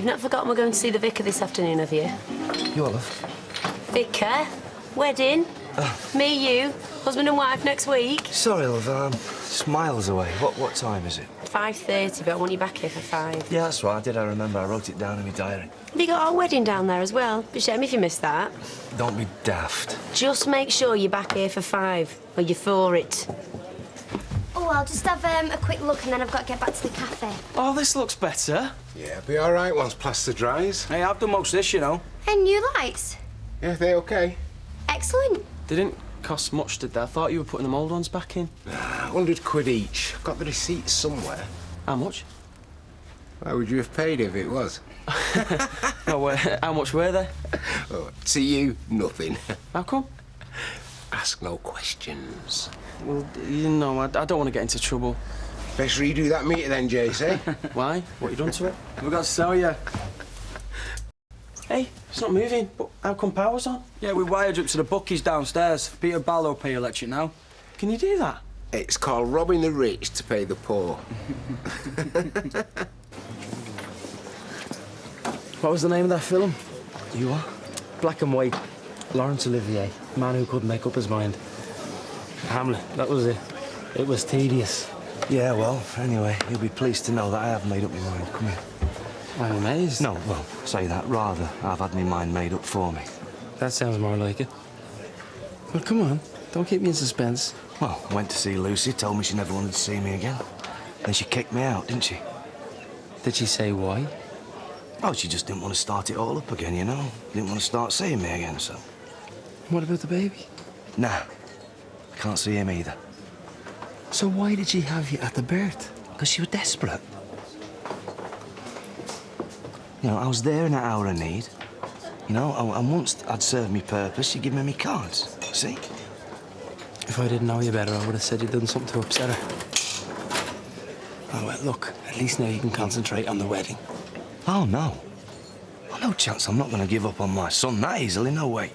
not forgotten we're going to see the vicar this afternoon, have you? You are, love? Vicar? Wedding? Me, you, husband and wife next week? Sorry, love, it's miles away. What time is it? 5:30, but I want you back here for 5. Yeah, that's right. I remember. I wrote it down in my diary. Have you got our wedding down there as well? Be a shame if you missed that. Don't be daft. Just make sure you're back here for 5, or you're for it. Oh, I'll just have a quick look and then I've got to get back to the cafe. Oh, this looks better. Yeah, be all right once plaster dries. Hey, I've done most of this, you know. And new lights? Yeah, they okay? Excellent. They didn't cost much, did they? I thought you were putting them old ones back in. 100 quid each. I've got the receipts somewhere. How much? Why would you have paid if it was? No, how much were they? Oh, to you, nothing. How come? Ask no questions. Well, you know, I don't want to get into trouble. Best redo that meter then, Jace, eh? Why? What you done to it? We've got to sell you. Hey, it's not moving, but how come power's on? Yeah, we wired up to the bookies downstairs. Peter Barlow pay electric now. Can you do that? It's called robbing the rich to pay the poor. What was the name of that film? You are? Black and White. Laurence Olivier, man who couldn't make up his mind. Hamlet, that was it. It was tedious. Yeah, well, anyway, you'll be pleased to know that I have made up my mind. Come here. I'm amazed. No, well, say that. Rather, I've had my mind made up for me. That sounds more like it. Well, come on. Don't keep me in suspense. Well, I went to see Lucy, told me she never wanted to see me again. Then she kicked me out, didn't she? Did she say why? Oh, she just didn't want to start it all up again, you know? Didn't want to start seeing me again, so... What about the baby? Nah, can't see him either. So why did she have you at the birth? Because she was desperate. You know, I was there in that hour of need. You know, and once I'd served me purpose, she'd give me my cards. See? If I didn't know you better, I would have said you'd done something to upset her. Oh, well, look, at least now you can concentrate on the wedding. Oh, no. Well, no chance I'm not going to give up on my son that easily, no way.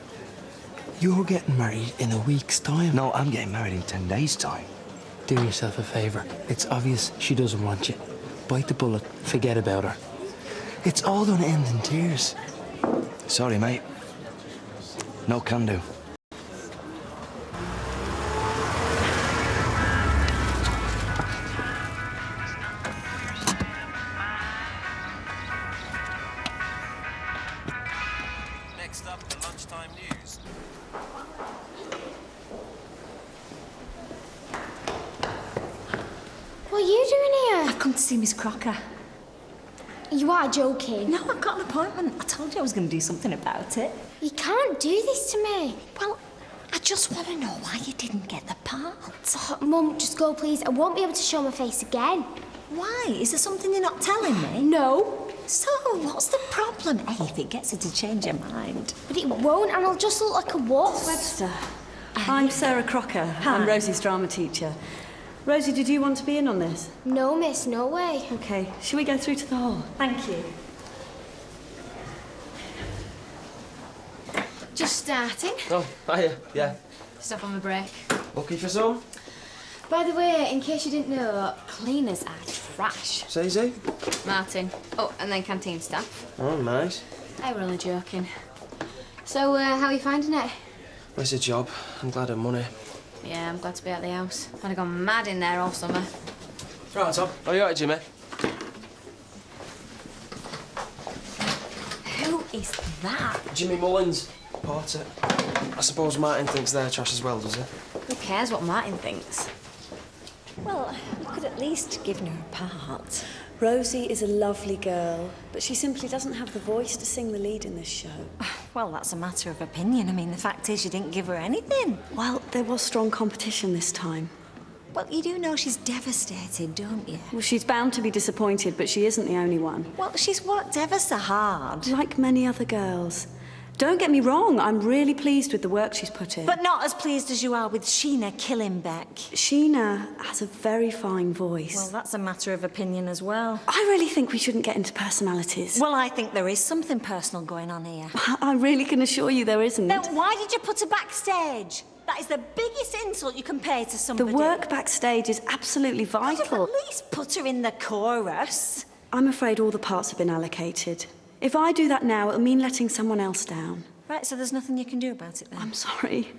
You're getting married in a week's time. No, I'm getting married in 10 days' time. Do yourself a favour. It's obvious she doesn't want you. Bite the bullet, forget about her. It's all going to end in tears. Sorry, mate. No can do. Next up, the lunchtime news. What are you doing here? I've come to see Miss Crocker. You are joking. No, I've got an appointment. I told you I was going to do something about it. You can't do this to me. Well, I just want to know why you didn't get the part. Oh, Mum, just go, please. I won't be able to show my face again. Why? Is there something you're not telling me? No. So, what's the problem? Hey, if it gets her to change her mind. But it won't, and I'll just look like a wuss. Webster. I'm Sarah Crocker. Hi. I'm Rosie's drama teacher. Rosie, did you want to be in on this? No, miss, no way. OK. Shall we go through to the hall? Thank you. Just starting. Oh, hiya, yeah. Stop on my break. Looking for some? By the way, in case you didn't know, cleaners are trash. Say. Martin. Oh, and then canteen staff. Oh, nice. I were only joking. So, how are you finding it? Where's the job? I'm glad of money. Yeah, I'm glad to be at the house. I'd have gone mad in there all summer. Right, Tom. Are you all right, Jimmy? Who is that? Jimmy Mullins, porter. I suppose Martin thinks they're trash as well, does he? Who cares what Martin thinks? Well, you could at least give her a part. Rosie is a lovely girl, but she simply doesn't have the voice to sing the lead in this show. Well, that's a matter of opinion. I mean, the fact is you didn't give her anything. Well, there was strong competition this time. Well, you do know she's devastated, don't you? Well, she's bound to be disappointed, but she isn't the only one. Well, she's worked ever so hard. Like many other girls. Don't get me wrong, I'm really pleased with the work she's put in. But not as pleased as you are with Sheena Killenbeck. Sheena has a very fine voice. Well, that's a matter of opinion as well. I really think we shouldn't get into personalities. Well, I think there is something personal going on here. I really can assure you there isn't. Then why did you put her backstage? That is the biggest insult you can pay to somebody. The work backstage is absolutely vital. At least put her in the chorus. I'm afraid all the parts have been allocated. If I do that now, it'll mean letting someone else down. Right, so there's nothing you can do about it then? I'm sorry.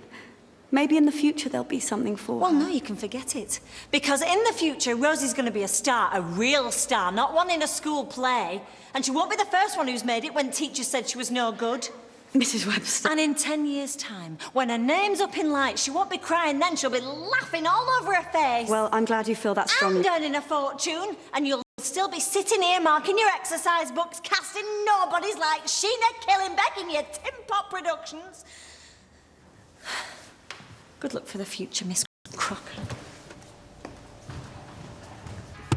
Maybe in the future there'll be something for Well, her. no, you can forget it. Because in the future, Rosie's going to be a star, a real star, not one in a school play. And she won't be the first one who's made it when teachers said she was no good. Mrs. Webster. And in 10 years' time, when her name's up in lights, she won't be crying then, she'll be laughing all over her face. Well, I'm glad you feel that strongly. I'm earning a fortune, and you'll still be sitting here marking your exercise books, casting nobodies like Sheena Killenbeck in your Tin Pot Productions. Good luck for the future, Miss Crocker.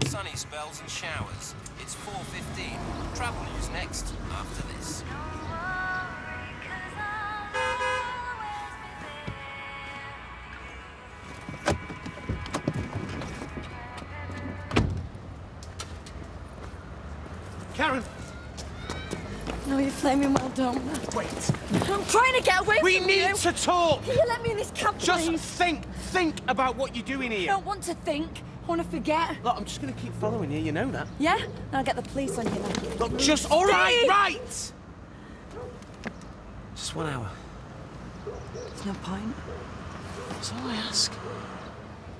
Sunny spells and showers. It's 4:15. Travel news next, after this. Karen! No, you're flaming well done. Wait. I'm trying to get away We from need you. to talk! Can you let me in this cab, Just please? think about what you're doing I here. don't want to think. I want to forget. Look, I'm just going to keep following you, you know that. Yeah? Then I'll get the police on you now. Look, just... All right, Steve! right! Just 1 hour. There's no point. That's all I ask.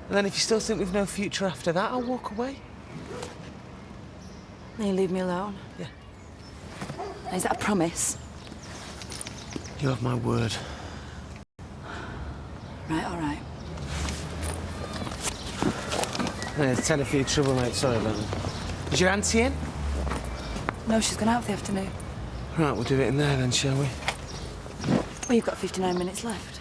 And then if you still think we've no future after that, I'll walk away. Then you leave me alone? Yeah. Is that a promise? You have my word. Right, all right. Yeah, tell her for your trouble, mate. Sorry about that. Is your auntie in? No, she's gone out for the afternoon. Right, we'll do it in there then, shall we? Well, you've got 59 minutes left.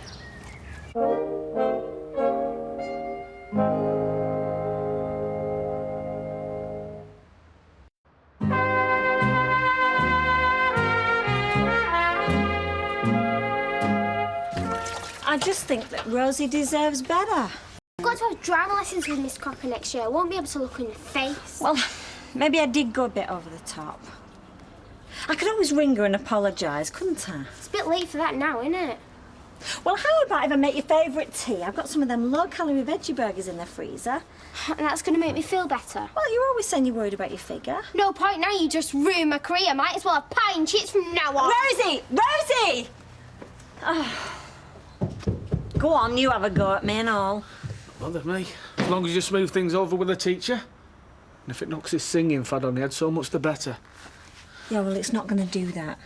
I just think that Rosie deserves better. I've got to have drama lessons with Miss Crocker next year. I won't be able to look her in the face. Well, maybe I did go a bit over the top. I could always ring her and apologise, couldn't I? It's a bit late for that now, isn't it? Well, how about if I make your favourite tea? I've got some of them low-calorie veggie burgers in the freezer. And that's going to make me feel better. Well, you're always saying you're worried about your figure. No point now, you just ruined my career. Might as well have pie and chips from now on. Rosie! Rosie! Oh. Go on, you have a go at me and all. Bother me. As long as you smooth things over with the teacher. And if it knocks his singing fad on the head, so much the better. Yeah, well, it's not going to do that.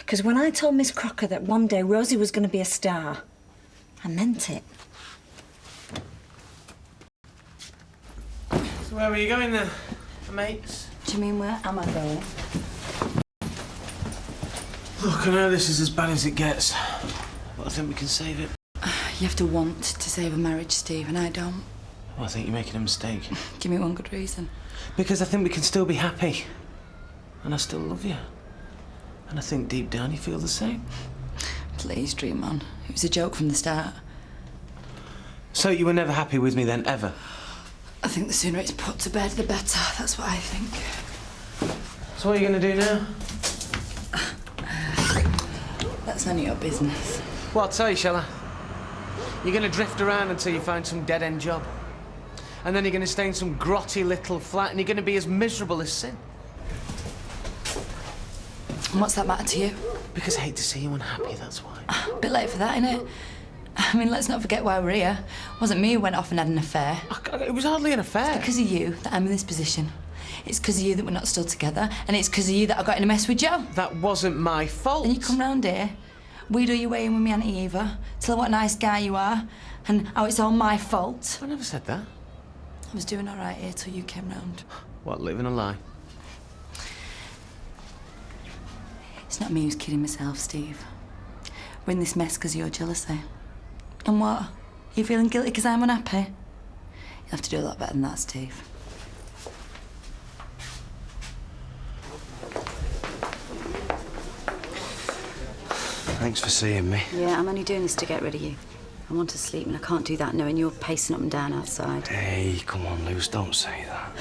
Because when I told Miss Crocker that one day Rosie was going to be a star, I meant it. So where were you going then, mates? Do you mean where am I going? Look, I know this is as bad as it gets, but I think we can save it. You have to want to save a marriage, Steve, and I don't. Well, I think you're making a mistake. Give me one good reason. Because I think we can still be happy. And I still love you. And I think deep down you feel the same. Please, dream on. It was a joke from the start. So you were never happy with me then, ever? I think the sooner it's put to bed, the better. That's what I think. So what are you going to do now? That's none of your business. Well, I'll tell you, shall I? You're going to drift around until you find some dead-end job. And then you're going to stay in some grotty little flat and you're going to be as miserable as sin. And what's that matter to you? Because I hate to see you unhappy, that's why. A bit late for that, innit? I mean, let's not forget why we're here. It wasn't me who went off and had an affair. It was hardly an affair. It's because of you that I'm in this position. It's because of you that we're not still together. And it's because of you that I got in a mess with Joe. That wasn't my fault. And you come round here, wheedle your way in with me Auntie Eva, tell her what a nice guy you are, and how it's all my fault. I never said that. I was doing all right here till you came round. What, living a lie? It's not me who's kidding myself, Steve. We're in this mess because of your jealousy. And what? Are you feeling guilty because I'm unhappy? You'll have to do a lot better than that, Steve. Thanks for seeing me. Yeah, I'm only doing this to get rid of you. I want to sleep, and I can't do that knowing you're pacing up and down outside. Hey, come on, Luz, don't say that.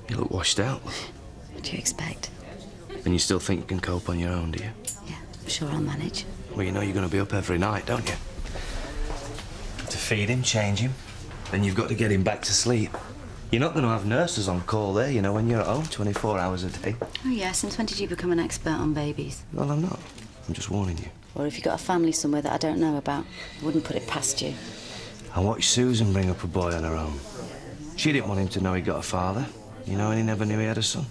You look washed out. What do you expect? And you still think you can cope on your own, do you? Yeah, I'm sure I'll manage. Well, you know you're going to be up every night, don't you? To feed him, change him. Then you've got to get him back to sleep. You're not going to have nurses on call there, you know, when you're at home 24 hours a day. Oh, yeah, since when did you become an expert on babies? Well, I'm not. I'm just warning you. Or if you've got a family somewhere that I don't know about, I wouldn't put it past you. I watched Susan bring up a boy on her own. She didn't want him to know he got a father, you know, and he never knew he had a son.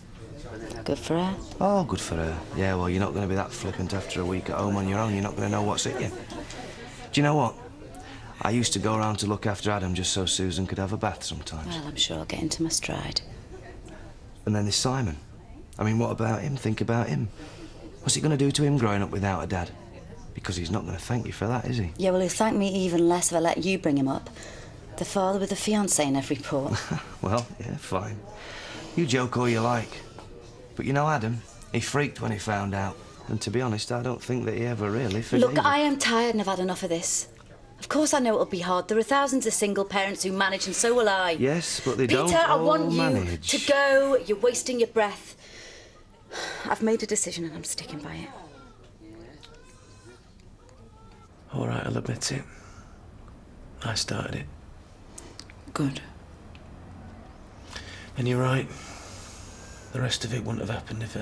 Good for her. Oh, good for her. Yeah, well, you're not going to be that flippant after a week at home on your own. You're not going to know what's hit you. Do you know what? I used to go around to look after Adam just so Susan could have a bath sometimes. Well, I'm sure I'll get into my stride. And then there's Simon. I mean, what about him? Think about him. What's it going to do to him growing up without a dad? Because he's not going to thank you for that, is he? Yeah, well, he'll thank me even less if I let you bring him up. The father with a fiancée in every port. Well, yeah, fine. You joke all you like. But you know Adam, he freaked when he found out. And to be honest, I don't think that he ever really fit Look, either. I am tired and I've had enough of this. Of course I know it'll be hard. There are thousands of single parents who manage, and so will I. Yes, but they Peter, don't I all want manage. you to go. You're wasting your breath. I've made a decision and I'm sticking by it. All right, I'll admit it. I started it. Good. And you're right. The rest of it wouldn't have happened if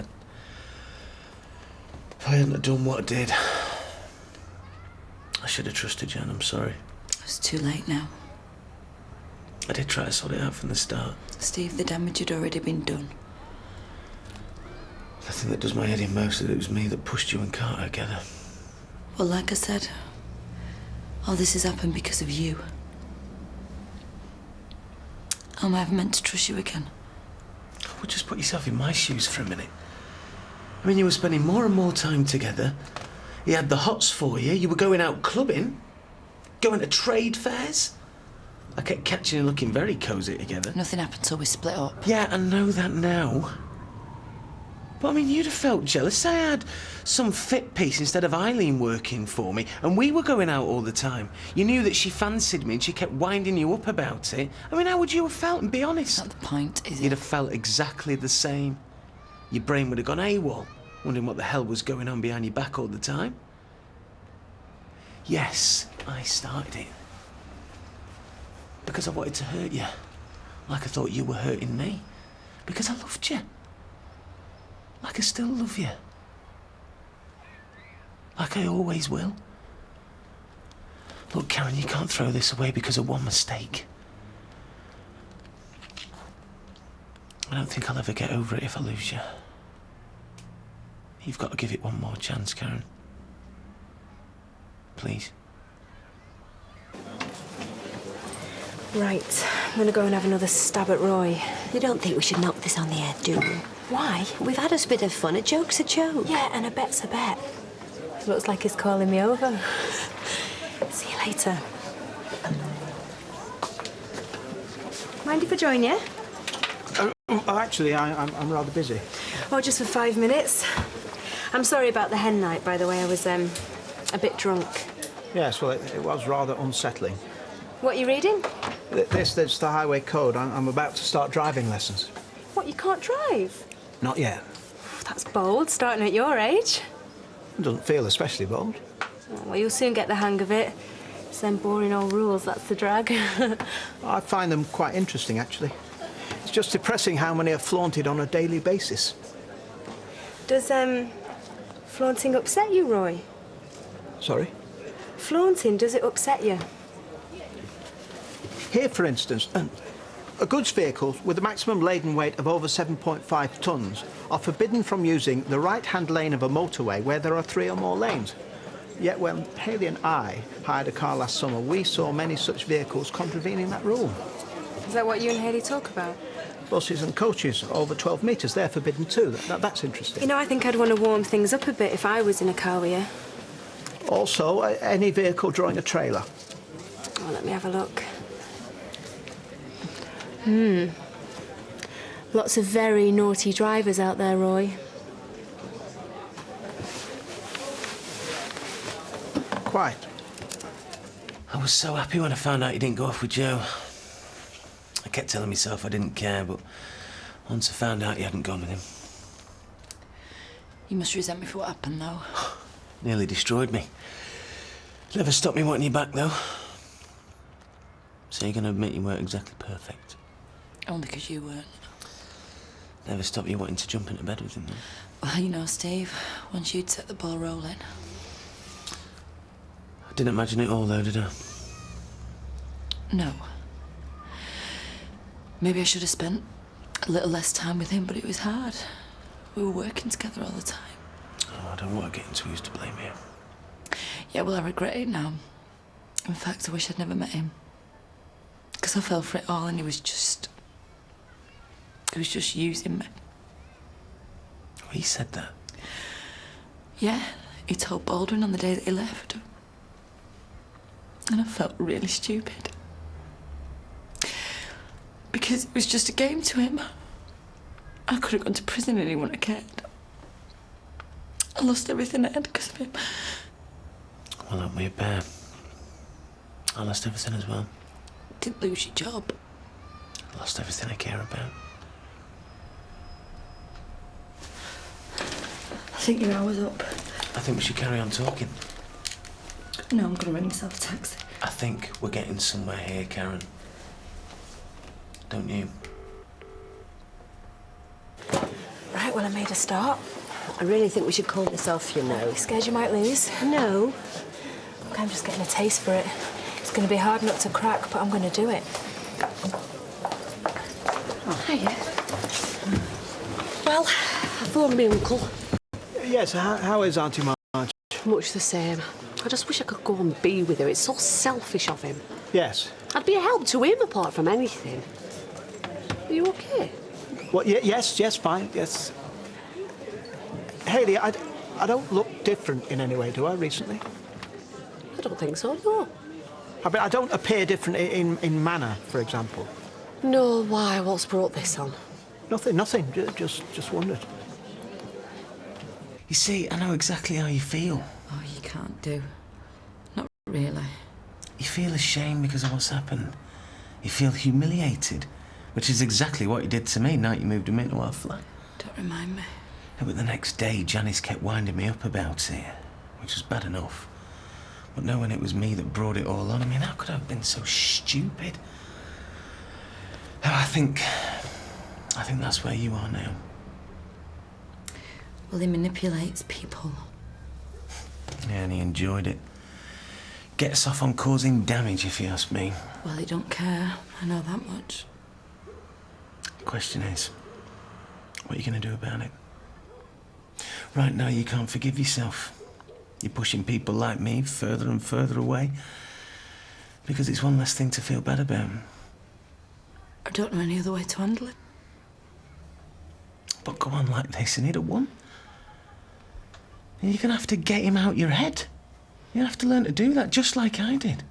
I hadn't have done what I did. I should have trusted you, and I'm sorry. It's too late now. I did try to sort it out from the start. Steve, the damage had already been done. The thing that does my head in most is it was me that pushed you and Carter together. Well, like I said, all this has happened because of you. Am I ever meant to trust you again? Well, just put yourself in my shoes for a minute. I mean, you were spending more and more time together. He had the hots for you. You were going out clubbing, going to trade fairs. I kept catching you looking very cosy together. Nothing happened till we split up. Yeah, I know that now. But, I mean, you'd have felt jealous. Say I had some fit piece instead of Eileen working for me, and we were going out all the time. You knew that she fancied me and she kept winding you up about it. I mean, how would you have felt, and be honest? Not the point, is it? You'd have felt exactly the same. Your brain would have gone AWOL, wondering what the hell was going on behind your back all the time. Yes, I started it. Because I wanted to hurt you. Like I thought you were hurting me. Because I loved you. Like I still love you. Like I always will. Look, Karen, you can't throw this away because of one mistake. I don't think I'll ever get over it if I lose you. You've got to give it one more chance, Karen. Please. Right, I'm going to go and have another stab at Roy. You don't think we should knock this on the head, do you? Why? We've had a bit of fun. A joke's a joke. Yeah, and a bet's a bet. Looks like he's calling me over. See you later. Mind if I join you? Actually, I'm rather busy. Oh, just for 5 minutes. I'm sorry about the hen night, by the way. I was, a bit drunk. Yes, well, it was rather unsettling. What are you reading? This is the highway code. I'm about to start driving lessons. What, you can't drive? Not yet. That's bold, starting at your age. It doesn't feel especially bold. Oh, well, you'll soon get the hang of it. It's them boring old rules, that's the drag. I find them quite interesting, actually. It's just depressing how many are flaunted on a daily basis. Does, flaunting upset you, Roy? Sorry? Flaunting, does it upset you? Here, for instance, goods vehicles with a maximum laden weight of over 7.5 tonnes are forbidden from using the right-hand lane of a motorway where there are 3 or more lanes. Yet when Haley and I hired a car last summer, we saw many such vehicles contravening that rule. Is that what you and Haley talk about? Buses and coaches over 12 metres, they're forbidden too. That's interesting. You know, I think I'd want to warm things up a bit if I was in a car with you. Also, any vehicle drawing a trailer. Oh, let me have a look. Lots of very naughty drivers out there, Roy. Quite. I was so happy when I found out you didn't go off with Joe. I kept telling myself I didn't care, but once I found out you hadn't gone with him... You must resent me for what happened, though. Nearly destroyed me. Never stopped me wanting you back, though. So you're going to admit you weren't exactly perfect? Only because you weren't. Never stopped you wanting to jump into bed with him, though. Well, you know, Steve, once you'd set the ball rolling. I didn't imagine it all, though, did I? No. Maybe I should have spent a little less time with him, but it was hard. We were working together all the time. Oh, I don't want to get into who's to blame here. Yeah, well, I regret it now. In fact, I wish I'd never met him. Because I fell for it all and he was just using me. Oh, he said that? Yeah, he told Baldwin on the day that he left. And I felt really stupid. Because it was just a game to him. I could have gone to prison and he wouldn't have cared. I lost everything I had because of him. Well, aren't we a pair? I lost everything as well. Didn't lose your job. I lost everything I care about. I think your hour's up. I think we should carry on talking. No, I'm gonna ring myself a taxi. I think we're getting somewhere here, Karen. Don't you? Right, well, I made a start. I really think we should call this off, you know. Scared you might lose? No. Look, I'm just getting a taste for it. It's going to be hard not to crack, but I'm going to do it. Oh, hiya. Well, I phoned my uncle. Yes, how is Auntie Marge? Much the same. I just wish I could go and be with her. It's so selfish of him. Yes. I'd be a help to him apart from anything. Are you okay? Well, yes, fine, yes. Hayley, I don't look different in any way, do I, recently? I don't think so, no. I mean, I don't appear different in manner, for example. No, why? What's brought this on? Nothing. Just wondered. You see, I know exactly how you feel. Oh, you can't do. Not really. You feel ashamed because of what's happened. You feel humiliated, which is exactly what you did to me the night you moved him into our flat. Don't remind me. Yeah, but the next day, Janice kept winding me up about it, which was bad enough. But knowing it was me that brought it all on, I mean, how could I have been so stupid? Oh, I think that's where you are now. Well, he manipulates people. Yeah, and he enjoyed it. Gets off on causing damage, if you ask me. Well, he don't care. I know that much. The question is, what are you going to do about it? Right now, you can't forgive yourself. You're pushing people like me further and further away because it's one less thing to feel bad about. I don't know any other way to handle it. But go on like this and he'd have won. You're going to have to get him out your head. You have to learn to do that, just like I did.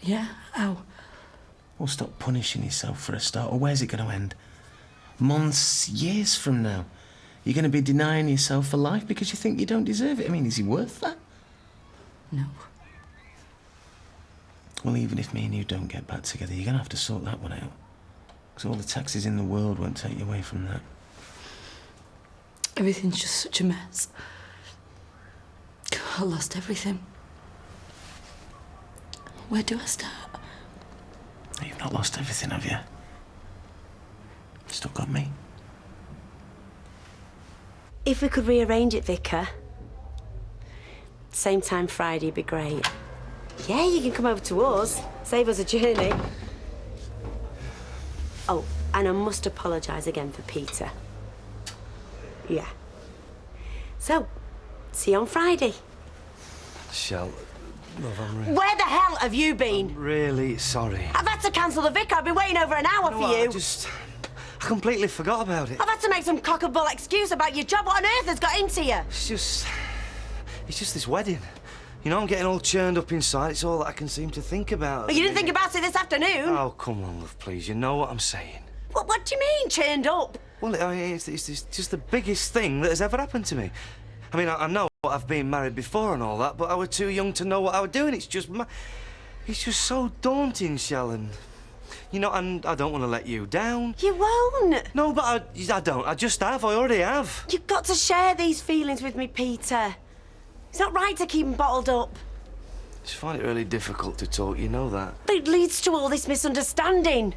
Yeah, how? Well, stop punishing yourself for a start, or where's it going to end? Months, years from now. You're going to be denying yourself for life because you think you don't deserve it. I mean, is he worth that? No. Well, even if me and you don't get back together, you're going to have to sort that one out. Because all the taxes in the world won't take you away from that. Everything's just such a mess. I lost everything. Where do I start? You've not lost everything, have you? Still got me. If we could rearrange it, Vicar. Same time Friday would be great. Yeah, you can come over to us. Save us a journey. Oh, and I must apologise again for Peter. Yeah. So, see you on Friday. Shell, love, I'm really... Where the hell have you been? I'm really sorry. I've had to cancel the Vicar. I've been waiting over an hour for you. I completely forgot about it. I've had to make some cock-a-bull excuse about your job. What on earth has got into you? It's just this wedding. You know, I'm getting all churned up inside. It's all that I can seem to think about. But you didn't think about it this afternoon? Oh, come on, love, please. You know what I'm saying. What do you mean, churned up? Well, I mean, it's just the biggest thing that has ever happened to me. I mean, I know I've been married before and all that, but I was too young to know what I was doing. It's just so daunting, Shellen. You know, and I don't want to let you down. You won't. No, but I don't. I just have. I already have. You've got to share these feelings with me, Peter. It's not right to keep them bottled up. I just find it really difficult to talk, you know that. But it leads to all this misunderstanding.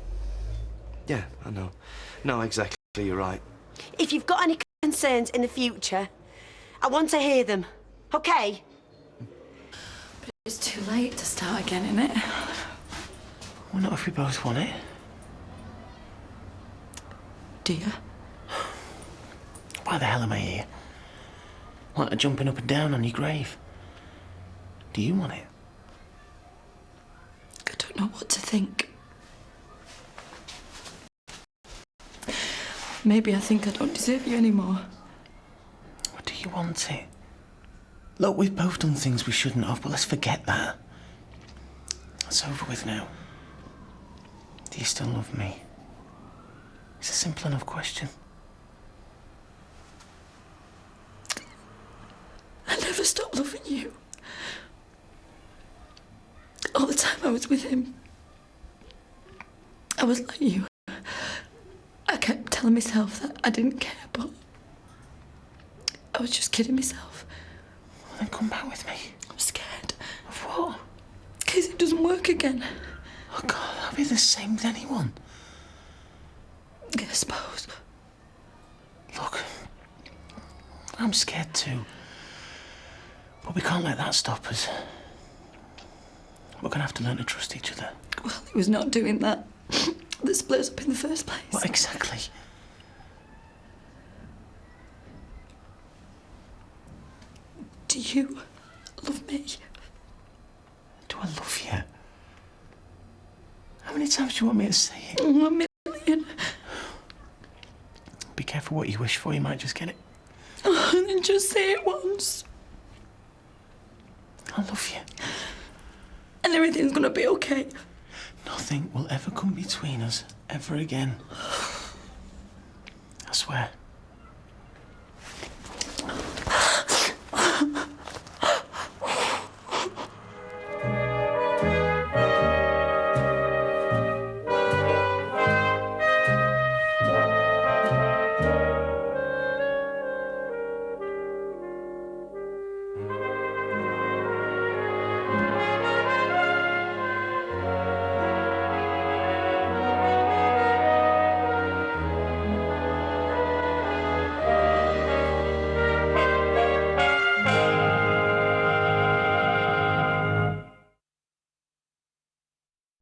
Yeah, I know. No, exactly, you're right. If you've got any concerns in the future, I want to hear them, OK? But it's too late to start again, isn't it? Well, not if we both want it. Do you? Why the hell am I here? Like jumping up and down on your grave. Do you want it? I don't know what to think. Maybe I think I don't deserve you anymore. Or do you want it? Look, we've both done things we shouldn't have, but let's forget that. It's over with now. Do you still love me? It's a simple enough question. I never stopped loving you. All the time I was with him, I was like you. I kept telling myself that I didn't care, but I was just kidding myself. Well, then come back with me. I'm scared. Of what? In case it doesn't work again. Oh, God, I'll be the same with anyone. I suppose. Look, I'm scared too. But we can't let that stop us. We're going to have to learn to trust each other. Well, it was not doing that that split us up in the first place. What exactly? Do you love me? Do I love you? How many times do you want me to say it? Oh, a million. Be careful what you wish for, you might just get it. Oh, and then just say it once. I love you. And everything's gonna be okay. Nothing will ever come between us, ever again. I swear.